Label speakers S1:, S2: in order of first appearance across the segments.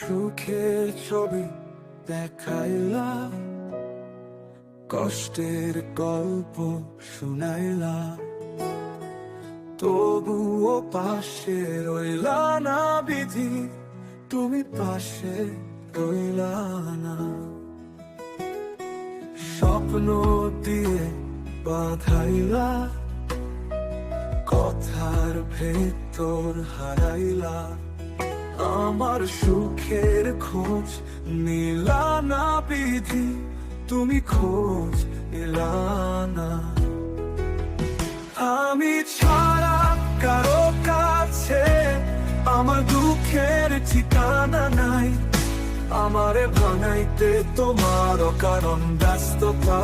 S1: সুখের ছবি দেখাইলা, কষ্টের গল্প শুনাইলা, তবুও পাশে রইলা না বিধি, তুমি পাশে রইলা না। স্বপ্ন দিয়ে বাঁধাইলা, কথার ভেতর হারাইলা, আমার সুখের খোঁজ নিলা না বিধি, তুমি খোঁজ নিলা না। আমি ছাড়া কারো কাছে আমার দুঃখের ঠিকানা নাই, আমারে ভাঙাইতে তোমার কারণ ব্যস্ততা,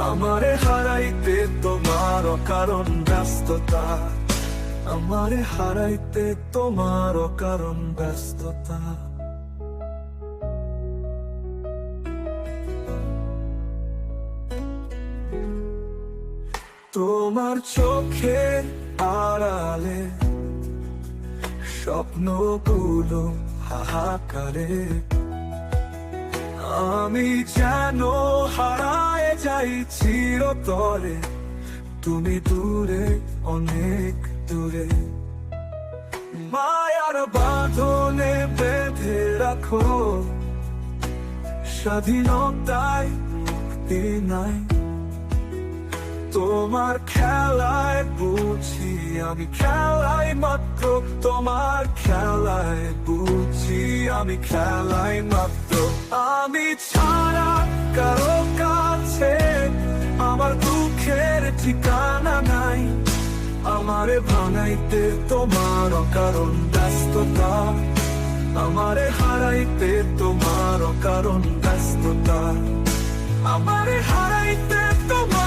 S1: আমারে হারাইতে তোমার কারণ ব্যস্ততা, আমারে হারাইতে তোমার কারণ ব্যস্ততা। তোমার চোখের আড়ালে স্বপ্নগুলো হাহাকারে, আমি যেন হারায় যাই চিরতরে, তুমি দূরে অনেক দূরে। মায়ার বাঁধনে বেঁধে রাখো, স্বাধীনতায় মুক্তি নাই, তোমার খেলায় বুঝি আমি খেলাই মাত্র, তোমার খেলায় বুঝি আমি খেলাই মাত্র। আমি ছাড়া কারো কাছে আমার দুঃখের ঠিকানা নাই, আমারে ভাঙাইতে তোমার কারণ ব্যস্ততা, আমারে হারাইতে তোমার কারণ ব্যস্ততা, আমারে হারাইতে তোমার